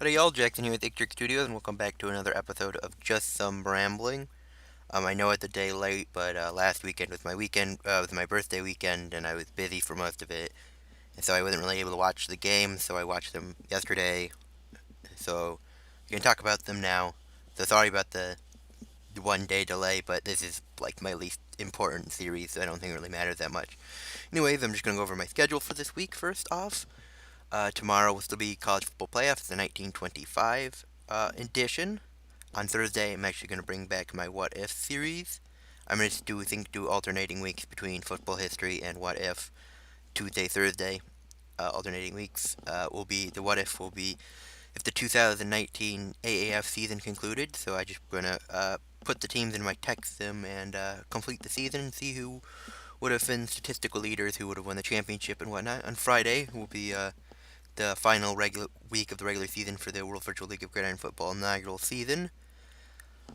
Howdy y'all, Jackson here with Ictric Studios, and welcome back to another episode of Just Some Rambling. I know it's a day late, but last weekend was my birthday weekend, and I was busy for most of it, and so I wasn't really able to watch the games, so I watched them yesterday, so we can talk about them now. So sorry about the 1 day delay, but this is like my least important series, so I don't think it really matters that much. Anyways, I'm just going to go over my schedule for this week first off. Tomorrow will still be college football playoffs, the 1925 edition. On Thursday, I'm actually going to bring back my What If series. I'm going to do alternating weeks between football history and What If. Tuesday, Thursday, alternating weeks will be the What If will be if the 2019 AAF season concluded. So I just gonna put the teams in my text them and complete the season and see who would have been statistical leaders, who would have won the championship and whatnot. On Friday will be the final regular week of the regular season for the World Virtual League of Gridiron Football inaugural season.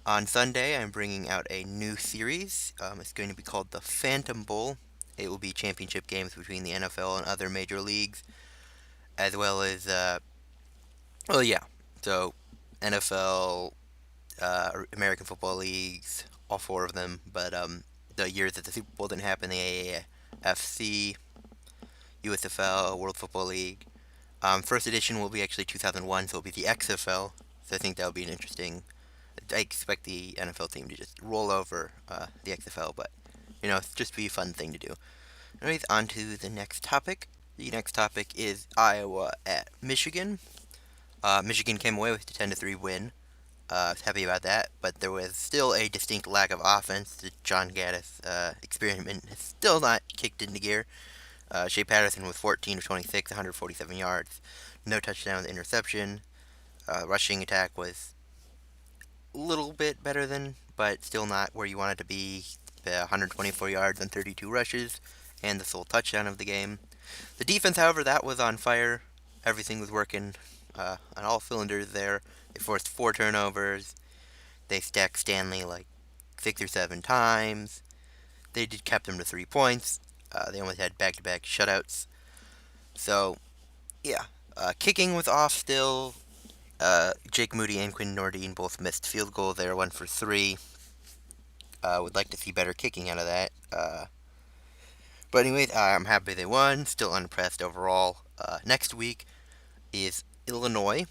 On Sunday, I'm bringing out a new series. It's going to be called the Phantom Bowl. It will be championship games between the NFL and other major leagues, as well as, well, yeah. So, NFL, American Football Leagues, all four of them. But the years that the Super Bowl didn't happen, the AAFC, USFL, World Football League. First edition will be actually 2001, so it'll be the XFL. So I think that'll be an interesting. I expect the NFL team to just roll over the XFL, but it's just be a fun thing to do. Anyways, on to the next topic. The next topic is Iowa at Michigan. Michigan came away with a 10-3 win. I was happy about that, but there was still a distinct lack of offense. The John Gaddis experiment has still not kicked into gear. Shea Patterson was 14 of 26, 147 yards, no touchdowns, interception. Rushing attack was a little bit better than, but still not where you want it to be. The 124 yards and 32 rushes, and the sole touchdown of the game. The defense, however, that was on fire. Everything was working on all cylinders there. They forced 4 turnovers. They stacked Stanley like 6 or 7 times. They did kept them to 3 points. They almost had back-to-back shutouts. So yeah, kicking was off still. Jake Moody and Quinn Nordine both missed field goals there, 1 for 3. Would like to see better kicking out of that. But anyways, I'm happy they won. Still unimpressed overall. Next week is Illinois,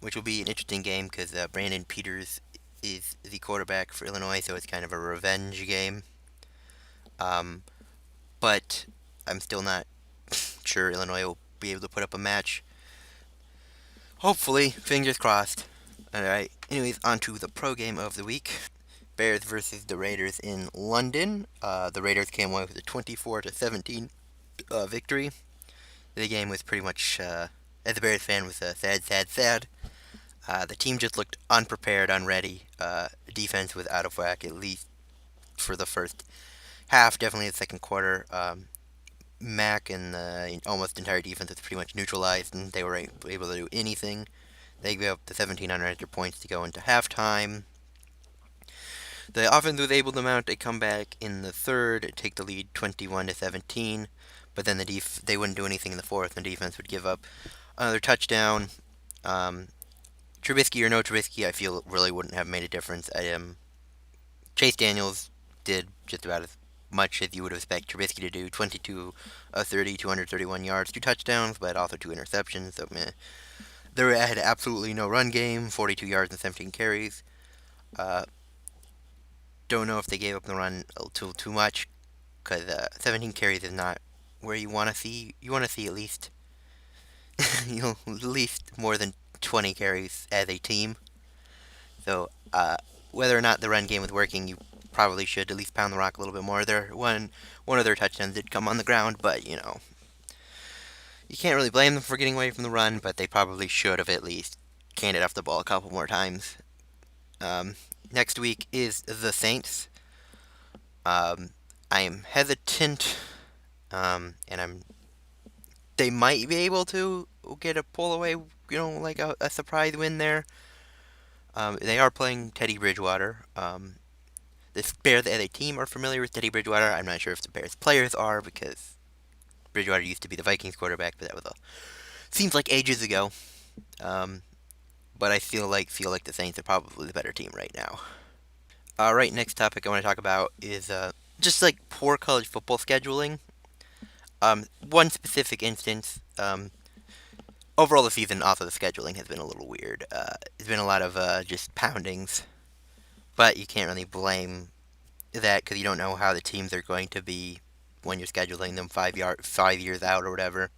which will be an interesting game because Brandon Peters is the quarterback for Illinois, so it's kind of a revenge game. Um, but I'm still not sure Illinois will be able to put up a match. Hopefully, fingers crossed. Alright, anyways, on to the pro game of the week. Bears versus the Raiders in London. The Raiders came away with a 24-17 victory. The game was pretty much, as a Bears fan, was sad, sad, sad. The team just looked unprepared, unready. Defense was out of whack, at least for the first half, definitely the second quarter. Mac and the almost entire defense was pretty much neutralized, and they were able to do anything. They gave up the 1,700 extra points to go into halftime. The offense was able to mount a comeback in the third, take the lead 21-17, but then they wouldn't do anything in the fourth, and the defense would give up another touchdown. Um, Trubisky or no Trubisky, I feel really wouldn't have made a difference. Chase Daniels did just about as much as you would expect Trubisky to do. 22 of 30, 231 yards, 2 touchdowns, but also 2 interceptions. So, meh. They had absolutely no run game, 42 yards and 17 carries. Uh, don't know if they gave up the run too much, because 17 carries is not where you want to see. You want to see at least at least more than 20 carries as a team. So whether or not the run game was working, you probably should at least pound the rock a little bit more. One of their touchdowns did come on the ground, but you can't really blame them for getting away from the run. But they probably should have at least canned it off the ball a couple more times. Um, Next week is the Saints. Um, I am hesitant, and they might be able to get a pull away, like a surprise win there. They are playing Teddy Bridgewater. The Bears as a team are familiar with Teddy Bridgewater. I'm not sure if the Bears players are because Bridgewater used to be the Vikings quarterback, but that was seems like ages ago. Um, but I feel like the Saints are probably the better team right now. All right, next topic I want to talk about is just like poor college football scheduling. One specific instance. Overall, the season, also the scheduling has been a little weird. There's been a lot of just poundings, but you can't really blame that because you don't know how the teams are going to be when you're scheduling them 5 years out or whatever.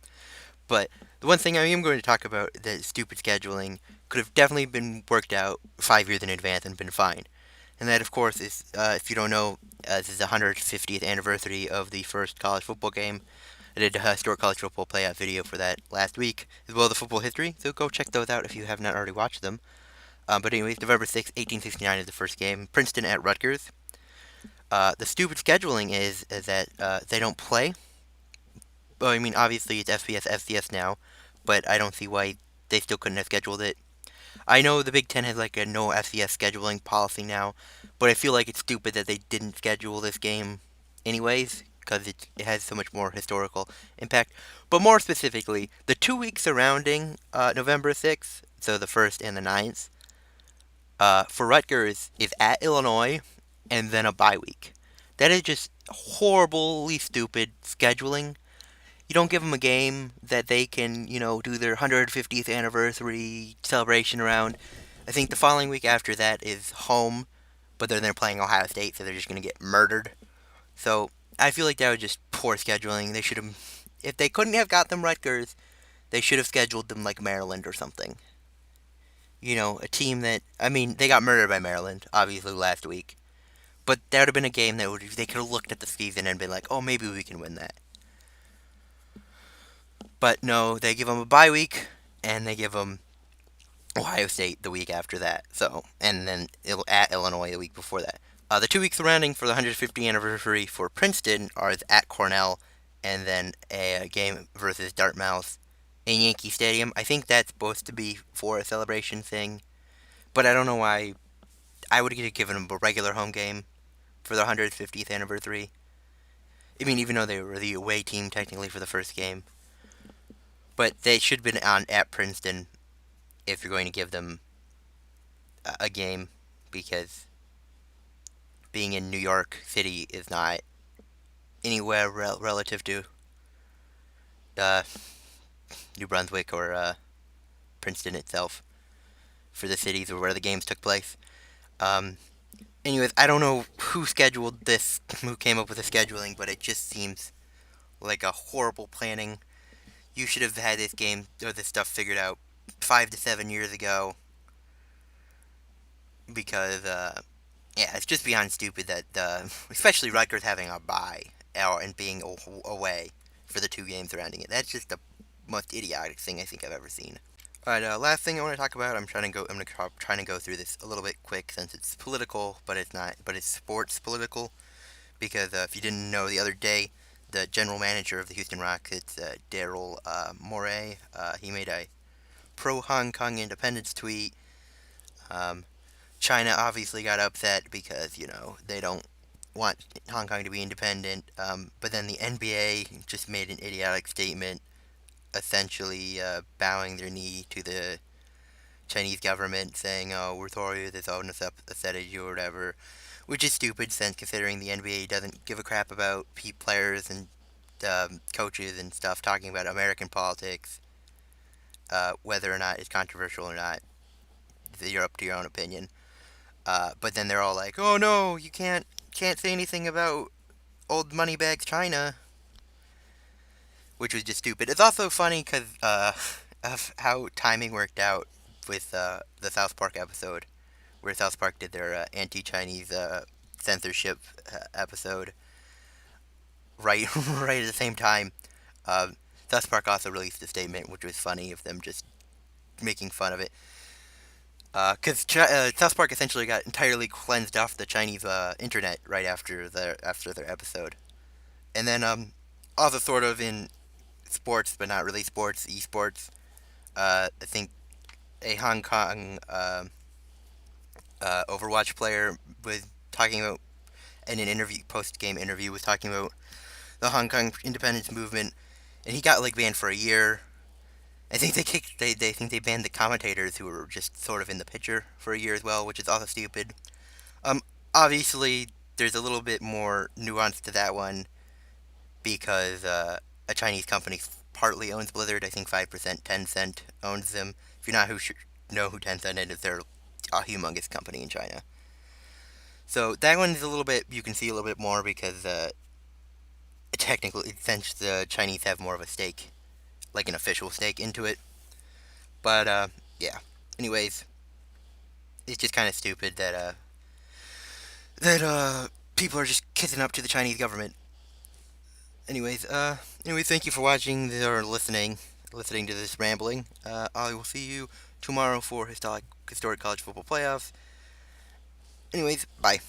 But the one thing I am going to talk about, that stupid scheduling could have definitely been worked out 5 years in advance and been fine. And that, of course, is if you don't know, this is the 150th anniversary of the first college football game. I did a historic college football playoff video for that last week, as well as the football history. So go check those out if you have not already watched them. But anyways, November 6th, 1869 is the first game. Princeton at Rutgers. The stupid scheduling is that they don't play. Well, I mean, obviously it's FBS, FCS now, but I don't see why they still couldn't have scheduled it. I know the Big Ten has like a no FCS scheduling policy now, but I feel like it's stupid that they didn't schedule this game anyways, because it has so much more historical impact. But more specifically, the 2 weeks surrounding November 6th, so the 1st and the 9th, for Rutgers is at Illinois and then a bye week. That is just horribly stupid scheduling. You don't give them a game that they can, do their 150th anniversary celebration around. I think the following week after that is home, but then they're playing Ohio State, so they're just going to get murdered. So I feel like that was just poor scheduling. They should have, if they couldn't have got them Rutgers, they should have scheduled them like Maryland or something. A team that, I mean, they got murdered by Maryland, obviously, last week. But that would have been a game that they could have looked at the season and been like, oh, maybe we can win that. But no, they give them a bye week, and they give them Ohio State the week after that. So, and then at Illinois the week before that. The 2 weeks surrounding for the 150th anniversary for Princeton are at Cornell, and then a game versus Dartmouth in Yankee Stadium. I think that's supposed to be for a celebration thing, but I don't know why. I would have given them a regular home game for the 150th anniversary. I mean, even though they were the away team technically for the first game, but they should have been on at Princeton if you're going to give them a game, because being in New York City is not anywhere relative to uh, New Brunswick or Princeton itself for the cities or where the games took place. Um, Anyways, I don't know who scheduled this, who came up with the scheduling, but it just seems like a horrible planning. You should have had this game or this stuff figured out 5 to 7 years ago, because yeah, it's just beyond stupid that especially Rutgers having a bye and being away for the 2 games surrounding it. That's just the most idiotic thing I think I've ever seen. All right, last thing I want to talk about. Trying to go through this a little bit quick since it's political, but it's not. But it's sports political, because if you didn't know, the other day, the general manager of the Houston Rockets, Daryl Morey, he made a pro Hong Kong independence tweet. Um, China obviously got upset because they don't want Hong Kong to be independent. But then the NBA just made an idiotic statement, essentially bowing their knee to the Chinese government, saying, "Oh, we're sorry this own upsetted you" or whatever, which is stupid, since considering the NBA doesn't give a crap about players and coaches and stuff talking about American politics, whether or not it's controversial or not. You're up to your own opinion. But then they're all like, "Oh no, you can't say anything about old moneybags China," which was just stupid. It's also funny because of how timing worked out with the South Park episode, where South Park did their anti-Chinese censorship episode right right at the same time. Uh, South Park also released a statement, which was funny of them just making fun of it. Because South Park essentially got entirely cleansed off the Chinese internet right after their episode, and then also sort of in sports, but not really sports, esports. I think a Hong Kong Overwatch player was talking about, in an interview, post-game interview, was talking about the Hong Kong independence movement, and he got like banned for a year. I think they think they banned the commentators who were just sort of in the picture for a year as well, which is also stupid. Um, Obviously there's a little bit more nuance to that one because a Chinese company partly owns Blizzard. I think 5% Tencent owns them. If you're not who know who Tencent is, they're a humongous company in China. So that one is a little bit you can see a little bit more because technically since the Chinese have more of a stake, like an official stake into it. But yeah. Anyways, it's just kind of stupid that people are just kissing up to the Chinese government. Anyways, thank you for watching or listening to this rambling. I will see you tomorrow for historic college football playoffs. Anyways, bye.